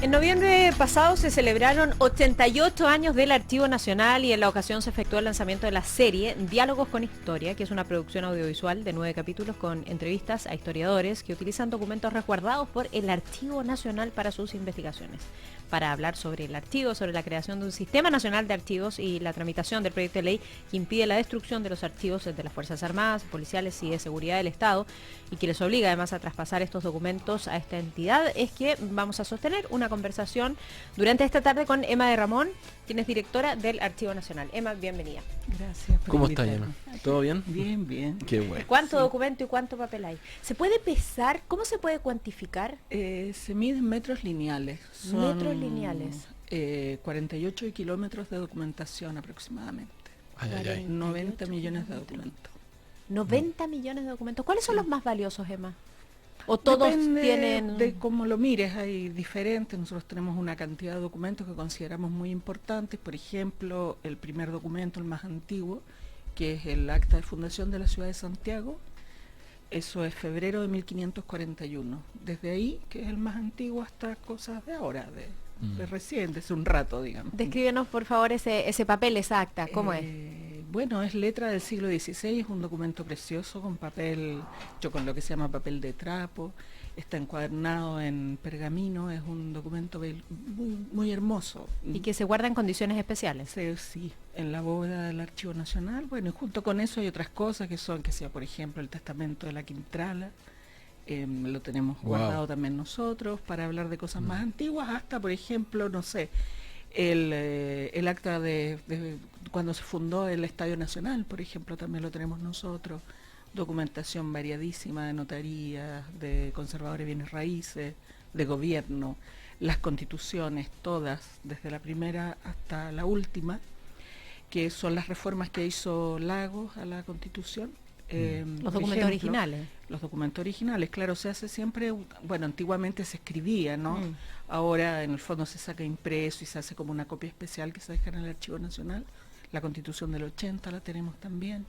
En noviembre pasado se celebraron 88 años del Archivo Nacional y en la ocasión se efectuó el lanzamiento de la serie Diálogos con Historia, que es una producción audiovisual de 9 capítulos con entrevistas a historiadores que utilizan documentos resguardados por el Archivo Nacional para sus investigaciones. Para hablar sobre el archivo, sobre la creación de un sistema nacional de archivos y la tramitación del proyecto de ley que impide la destrucción de los archivos de las Fuerzas Armadas, policiales y de seguridad del Estado y que les obliga además a traspasar estos documentos a esta entidad, es que vamos a sostener una conversación durante esta tarde con Emma de Ramón, quien es directora del Archivo Nacional. Emma, bienvenida. Gracias por ¿Cómo está, invitarme. Emma? ¿Todo bien? Bien, bien. Qué bueno. ¿Cuánto documento y cuánto papel hay? ¿Se puede pesar? ¿Cómo se puede cuantificar? Se miden metros lineales. Son, Metros lineales. 48 kilómetros de documentación aproximadamente. Ay, ay, ay. 90 millones de documentos. 90 millones de documentos. ¿Cuáles son los más valiosos, Emma? ¿O todos Depende tienen...? de cómo lo mires, hay diferentes. Nosotros tenemos una cantidad de documentos que consideramos muy importantes. Por ejemplo, el primer documento, el más antiguo, que es el acta de fundación de la ciudad de Santiago. Eso es febrero de 1541. Desde ahí, que es el más antiguo, hasta cosas de ahora, de recién, de hace un rato, digamos. Descríbenos, por favor, ese papel, esa acta. ¿Cómo es? Bueno, es letra del siglo XVI, es un documento precioso con papel, hecho con lo que se llama papel de trapo, está encuadernado en pergamino, es un documento muy, muy hermoso. Y que se guarda en condiciones especiales. Sí, en la bóveda del Archivo Nacional. Bueno, y junto con eso hay otras cosas que son, que sea, por ejemplo, el testamento de la Quintrala, lo tenemos guardado también nosotros, para hablar de cosas más antiguas, hasta, por ejemplo, no sé, el acta de cuando se fundó el Estadio Nacional, por ejemplo, también lo tenemos nosotros, documentación variadísima de notarías, de conservadores de bienes raíces, de gobierno, las constituciones, todas, desde la primera hasta la última, que son las reformas que hizo Lagos a la Constitución. Los documentos originales. Los documentos originales, claro, se hace siempre, bueno, antiguamente se escribía, ¿no? Ahora en el fondo se saca impreso y se hace como una copia especial que se deja en el Archivo Nacional. La Constitución del 80 la tenemos también.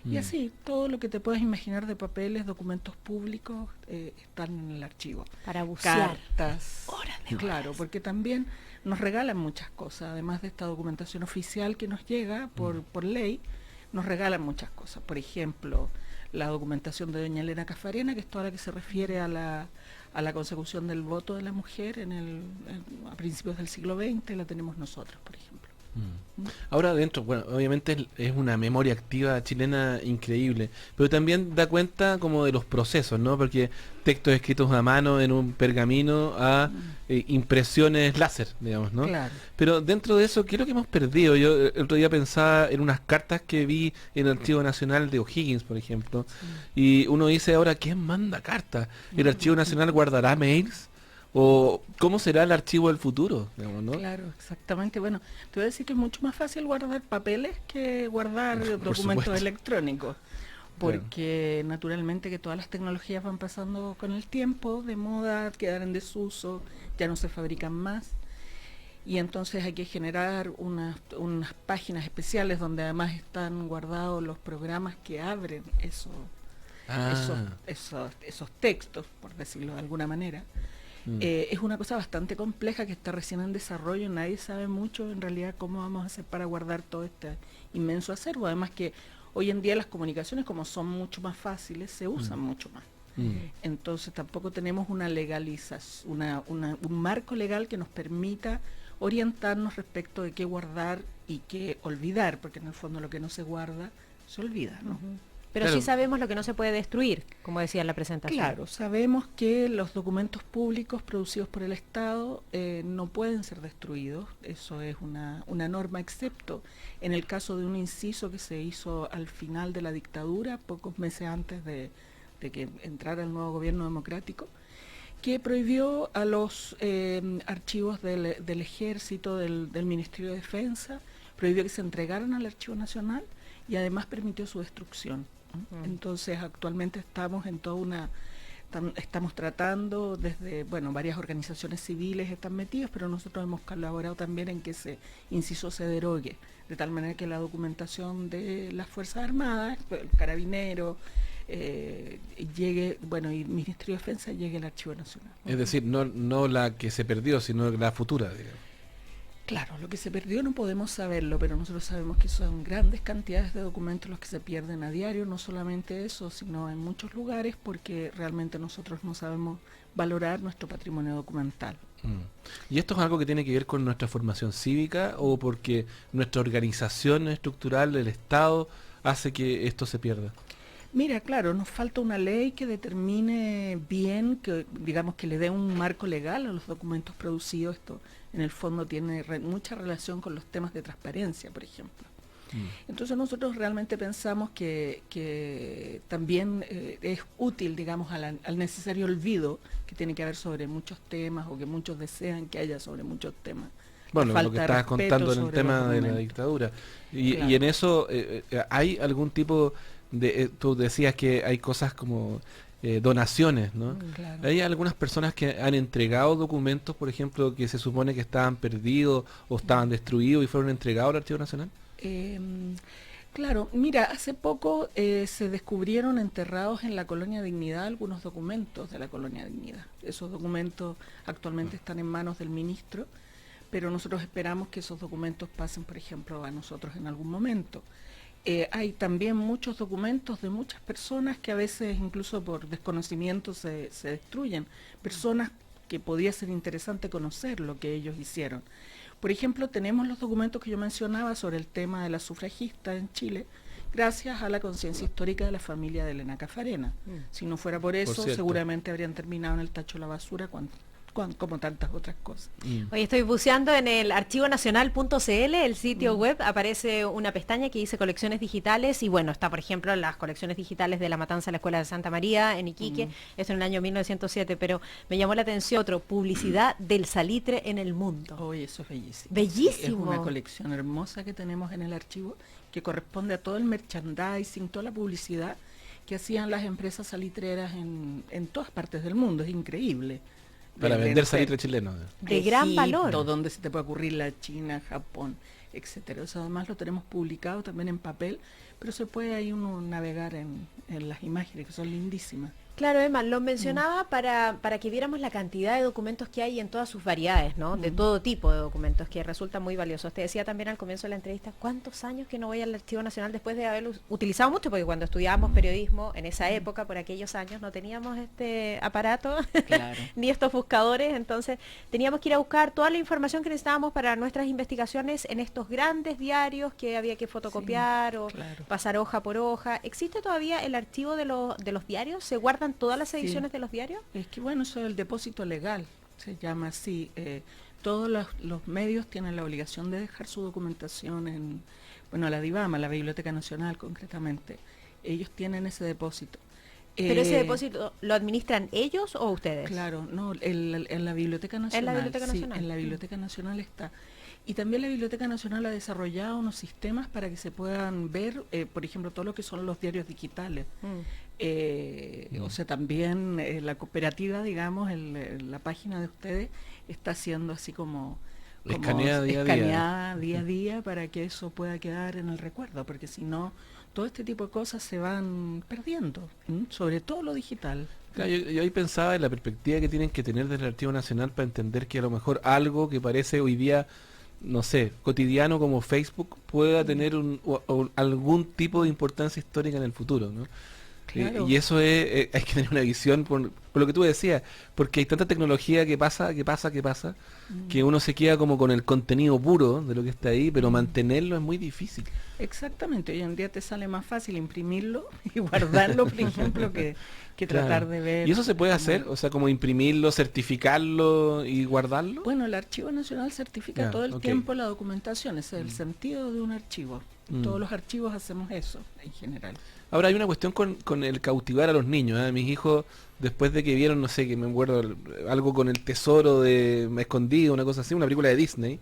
Y así, todo lo que te puedas imaginar de papeles, documentos públicos, están en el archivo. Para bucear. Cartas. Horas de Claro, horas. porque también nos regalan muchas cosas, además de esta documentación oficial que nos llega por ley, nos regalan muchas cosas. Por ejemplo, la documentación de doña Elena Cafarena, que es toda la que se refiere a la consecución del voto de la mujer a principios del siglo XX, la tenemos nosotros, por ejemplo. Ahora dentro, bueno, obviamente es una memoria activa chilena increíble, pero también da cuenta como de los procesos, ¿no? Porque textos escritos a mano en un pergamino a impresiones láser, digamos, ¿no? Claro. Pero dentro de eso, ¿qué es lo que hemos perdido? Yo el otro día pensaba en unas cartas que vi en el Archivo Nacional de O'Higgins, por ejemplo, y uno dice ahora, ¿quién manda cartas? ¿El Archivo Nacional guardará mails? ¿O cómo será el archivo del futuro? Digamos, ¿no? Claro, exactamente. Bueno, te voy a decir que es mucho más fácil guardar papeles que guardar documentos supuesto. electrónicos, porque naturalmente que todas las tecnologías van pasando con el tiempo, de moda, quedan en desuso, ya no se fabrican más, y entonces hay que generar unas páginas especiales donde además están guardados los programas que abren esos textos, por decirlo de alguna manera. Es una cosa bastante compleja que está recién en desarrollo, nadie sabe mucho en realidad cómo vamos a hacer para guardar todo este inmenso acervo, además que hoy en día las comunicaciones, como son mucho más fáciles, se usan mucho más. Entonces tampoco tenemos una legalización, un marco legal que nos permita orientarnos respecto de qué guardar y qué olvidar, porque en el fondo lo que no se guarda se olvida, ¿no? Pero Claro. sí sabemos lo que no se puede destruir, como decía en la presentación. Claro, sabemos que los documentos públicos producidos por el Estado no pueden ser destruidos, eso es una norma, excepto en el caso de un inciso que se hizo al final de la dictadura, pocos meses antes de que entrara el nuevo gobierno democrático, que prohibió a los archivos del Ejército, del Ministerio de Defensa, prohibió que se entregaran al Archivo Nacional y además permitió su destrucción. Entonces actualmente estamos en estamos tratando desde, bueno, varias organizaciones civiles están metidas, pero nosotros hemos colaborado también en que ese inciso se derogue, de tal manera que la documentación de las Fuerzas Armadas, el carabinero, llegue, bueno, y el Ministerio de Defensa llegue al Archivo Nacional. Es decir, no la que se perdió, sino la futura, digamos. Claro, lo que se perdió no podemos saberlo, pero nosotros sabemos que son grandes cantidades de documentos los que se pierden a diario, no solamente eso, sino en muchos lugares, porque realmente nosotros no sabemos valorar nuestro patrimonio documental. ¿Y esto es algo que tiene que ver con nuestra formación cívica o porque nuestra organización estructural del Estado hace que esto se pierda? Mira, claro, nos falta una ley que determine bien, que digamos que le dé un marco legal a los documentos producidos. Esto en el fondo tiene mucha relación con los temas de transparencia, por ejemplo. Entonces nosotros realmente pensamos que también es útil, digamos, al necesario olvido que tiene que haber sobre muchos temas o que muchos desean que haya sobre muchos temas. Bueno, lo que estabas contando en el tema de la dictadura. Y en eso, ¿hay algún tipo de... tú decías que hay cosas como donaciones, ¿no? Claro. Hay algunas personas que han entregado documentos, por ejemplo, que se supone que estaban perdidos o estaban destruidos y fueron entregados al Archivo Nacional. Claro, mira, hace poco se descubrieron enterrados en la Colonia Dignidad algunos documentos de la Colonia Dignidad. Esos documentos actualmente están en manos del ministro, pero nosotros esperamos que esos documentos pasen, por ejemplo, a nosotros en algún momento. Hay también muchos documentos de muchas personas que a veces incluso por desconocimiento se destruyen. Personas que podría ser interesante conocer lo que ellos hicieron. Por ejemplo, tenemos los documentos que yo mencionaba sobre el tema de la sufragista en Chile, gracias a la conciencia histórica de la familia de Elena Cafarena. Si no fuera por eso, seguramente habrían terminado en el tacho de la basura como tantas otras cosas. Hoy estoy buceando en el archivonacional.cl, el sitio web, aparece una pestaña que dice colecciones digitales y bueno, está por ejemplo las colecciones digitales de La Matanza de la Escuela de Santa María en Iquique, esto en el año 1907, pero me llamó la atención otro, publicidad del salitre en el mundo. Oye, eso es bellísimo. Bellísimo. Es una colección hermosa que tenemos en el archivo que corresponde a todo el merchandising, toda la publicidad que hacían las empresas salitreras en todas partes del mundo, es increíble. Para vender salitre chileno. De gran valor. Donde se te puede ocurrir la China, Japón, etcétera. Eso además lo tenemos publicado también en papel, pero se puede ahí uno navegar en las imágenes que son lindísimas. Claro, Emma, lo mencionaba para que viéramos la cantidad de documentos que hay en todas sus variedades, ¿no? De todo tipo de documentos, que resultan muy valiosos. Te decía también al comienzo de la entrevista, ¿cuántos años que no voy al Archivo Nacional después de haberlo utilizado mucho? Porque cuando estudiábamos periodismo, en esa época, por aquellos años, no teníamos este aparato, Claro. ni estos buscadores, entonces teníamos que ir a buscar toda la información que necesitábamos para nuestras investigaciones en estos grandes diarios que había que fotocopiar o pasar hoja por hoja. ¿Existe todavía el archivo de los diarios? ¿Se guardan todas las ediciones de los diarios? Es que bueno, eso es el depósito legal, se llama así. Todos los medios tienen la obligación de dejar su documentación en, la DIVAMA, la Biblioteca Nacional concretamente. Ellos tienen ese depósito. ¿Pero ese depósito lo administran ellos o ustedes? Claro, no, en la Biblioteca Nacional. ¿En la Biblioteca Nacional? Sí, en la Biblioteca Nacional está. Y también la Biblioteca Nacional ha desarrollado unos sistemas para que se puedan ver, por ejemplo, todo lo que son los diarios digitales. O sea, también la cooperativa, digamos, la página de ustedes está siendo así como escaneada día a día para que eso pueda quedar en el recuerdo, porque si no, todo este tipo de cosas se van perdiendo, sobre todo lo digital. Claro, yo ahí pensaba en la perspectiva que tienen que tener desde el Archivo Nacional para entender que a lo mejor algo que parece hoy día, no sé, cotidiano como Facebook pueda tener algún tipo de importancia histórica en el futuro, ¿no? Claro. Y eso hay que tener una visión por lo que tú decías, porque hay tanta tecnología que pasa, que uno se queda como con el contenido puro de lo que está ahí, pero mantenerlo es muy difícil. Exactamente, hoy en día te sale más fácil imprimirlo y guardarlo, por ejemplo, que tratar de ver. ¿Y eso se puede hacer? O sea, como imprimirlo, certificarlo y guardarlo. Bueno, el Archivo Nacional certifica todo el tiempo la documentación, ese es el sentido de un archivo. Todos los archivos hacemos eso, en general. Ahora hay una cuestión con el cautivar a los niños. Mis hijos, después de que vieron, no sé, que me acuerdo, algo con el tesoro de escondido, una cosa así, una película de Disney,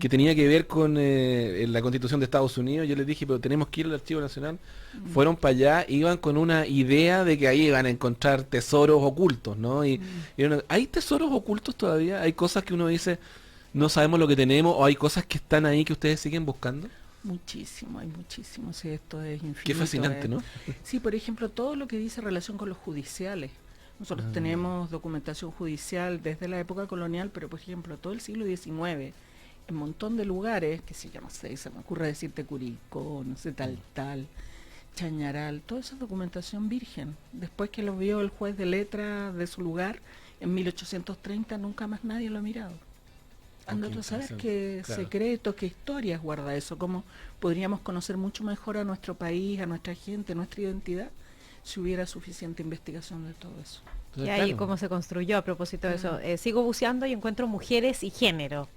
que tenía que ver con la Constitución de Estados Unidos, yo les dije, pero tenemos que ir al Archivo Nacional. Fueron para allá, iban con una idea de que ahí iban a encontrar tesoros ocultos, ¿no? ¿Hay tesoros ocultos todavía? ¿Hay cosas que uno dice, no sabemos lo que tenemos, o hay cosas que están ahí que ustedes siguen buscando? Muchísimo, hay muchísimo, sí, esto es infinito. Qué fascinante, ¿no? Sí, por ejemplo, todo lo que dice relación con los judiciales. Nosotros tenemos documentación judicial desde la época colonial, pero por ejemplo, todo el siglo XIX, en un montón de lugares, que se llama, se me ocurre decirte Curicó, no sé, tal, Chañaral, toda esa documentación virgen. Después que lo vio el juez de letra de su lugar, en 1830, nunca más nadie lo ha mirado. Anda tú a saber qué secretos, qué historias guarda eso, cómo podríamos conocer mucho mejor a nuestro país, a nuestra gente, nuestra identidad, si hubiera suficiente investigación de todo eso. Y ahí cómo se construyó a propósito de eso. Sigo buceando y encuentro mujeres y género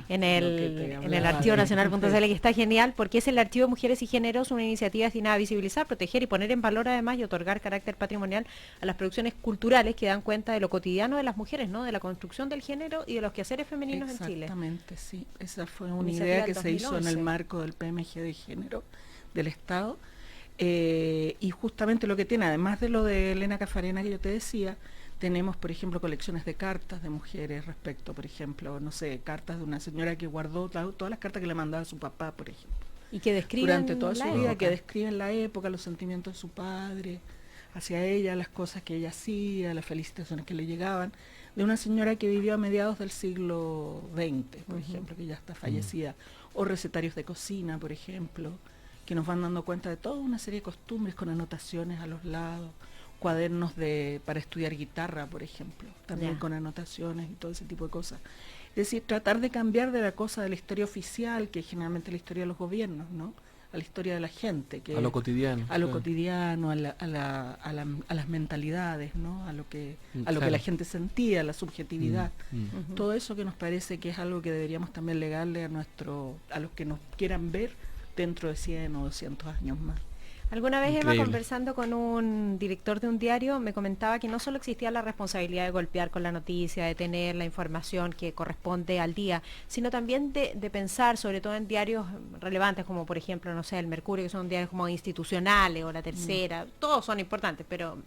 en el archivo nacional.cl, que está genial, porque es el archivo de mujeres y géneros, una iniciativa destinada a visibilizar, proteger y poner en valor además y otorgar carácter patrimonial a las producciones culturales que dan cuenta de lo cotidiano de las mujeres, ¿no? De la construcción del género y de los quehaceres femeninos en Chile. Exactamente, sí. Esa fue una idea que se hizo en el marco del PMG de género del Estado. Y justamente lo que tiene, además de lo de Elena Cafarena que yo te decía, tenemos, por ejemplo, colecciones de cartas de mujeres respecto, por ejemplo, no sé, cartas de una señora que guardó todas las cartas que le mandaba a su papá, por ejemplo. Y que describen durante toda su vida, que describen la época, los sentimientos de su padre hacia ella, las cosas que ella hacía, las felicitaciones que le llegaban, de una señora que vivió a mediados del siglo XX, por ejemplo, que ya está fallecida, o recetarios de cocina, por ejemplo, que nos van dando cuenta de toda una serie de costumbres con anotaciones a los lados, cuadernos para estudiar guitarra, por ejemplo, también con anotaciones y todo ese tipo de cosas. Es decir, tratar de cambiar de la cosa de la historia oficial, que es generalmente la historia de los gobiernos, ¿no? A la historia de la gente. Que a lo cotidiano. A lo cotidiano, a las mentalidades, ¿no? A lo que la gente sentía, la subjetividad. Todo eso que nos parece que es algo que deberíamos también legarle a los que nos quieran ver dentro de 100 o 200 años más. Alguna vez, Emma, conversando con un director de un diario, me comentaba que no solo existía la responsabilidad de golpear con la noticia, de tener la información que corresponde al día, sino también de pensar, sobre todo en diarios relevantes, como por ejemplo, no sé, el Mercurio, que son diarios como institucionales, o La Tercera, todos son importantes, pero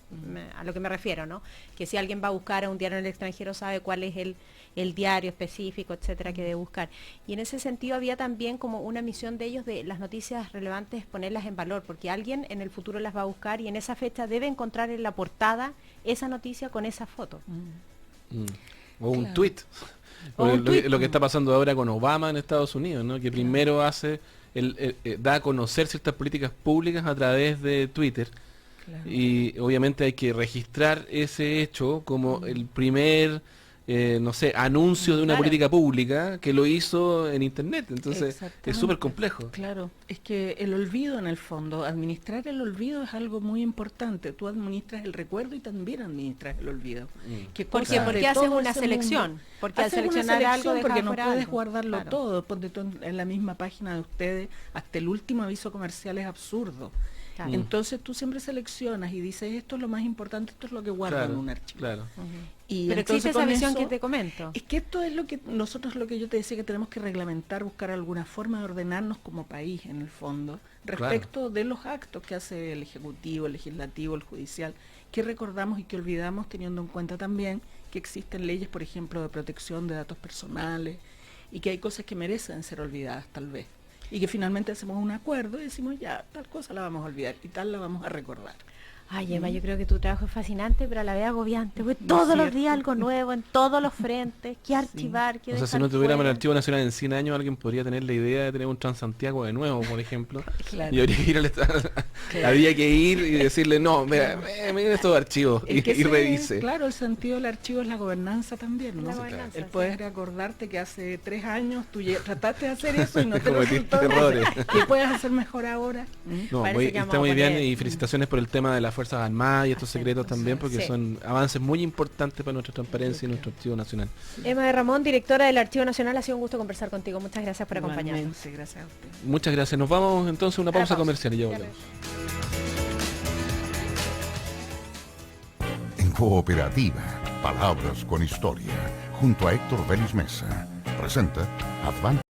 a lo que me refiero, ¿no? Que si alguien va a buscar a un diario en el extranjero, sabe cuál es el diario específico, etcétera, que debe buscar. Y en ese sentido había también como una misión de ellos de las noticias relevantes ponerlas en valor, porque alguien en el futuro las va a buscar y en esa fecha debe encontrar en la portada esa noticia con esa foto. O un tuit. Lo que está pasando ahora con Obama en Estados Unidos, ¿no? Que primero hace da a conocer ciertas políticas públicas a través de Twitter. Y obviamente hay que registrar ese hecho como el primer no sé, anuncio de una política pública que lo hizo en internet, entonces es súper complejo. Claro, es que el olvido en el fondo, administrar el olvido es algo muy importante, tú administras el recuerdo y también administras el olvido. ¿Por qué haces una selección? Porque al seleccionar algo porque no puedes guardarlo todo, ponte tú en la misma página de ustedes, hasta el último aviso comercial es absurdo. Entonces tú siempre seleccionas y dices, esto es lo más importante, esto es lo que guardo en un archivo. Y pero existe esa visión que te comento. Es que esto es lo que lo que yo te decía, que tenemos que reglamentar, buscar alguna forma de ordenarnos como país, en el fondo, respecto de los actos que hace el Ejecutivo, el Legislativo, el Judicial, que recordamos y que olvidamos, teniendo en cuenta también que existen leyes, por ejemplo, de protección de datos personales, y que hay cosas que merecen ser olvidadas, tal vez. Y que finalmente hacemos un acuerdo y decimos, ya, tal cosa la vamos a olvidar y tal la vamos a recordar. Ay, Eva, yo creo que tu trabajo es fascinante, pero a la vez agobiante, porque todos los días algo nuevo, en todos los frentes, que archivar, que o sea, si no tuviéramos el Archivo Nacional en 100 años, alguien podría tener la idea de tener un Transantiago de nuevo, por ejemplo. Y habría que ir habría que ir y decirle, no, mira, miren estos archivos y revise. Claro, el sentido del archivo es la gobernanza también, ¿no? El poder acordarte que hace 3 años tú trataste de hacer eso y no te resultó. ¿Qué puedes hacer mejor ahora? No, está muy bien y felicitaciones por el tema de la Fuerzas Armadas y estos secretos también, porque son avances muy importantes para nuestra transparencia y nuestro Archivo Nacional. Emma de Ramón, directora del Archivo Nacional, ha sido un gusto conversar contigo. Muchas gracias por acompañarnos. Gracias a usted. Muchas gracias. Nos vamos entonces a una pausa comercial y ya volvemos. En Cooperativa, Palabras con Historia, junto a Héctor Vélez Mesa, presenta Advance.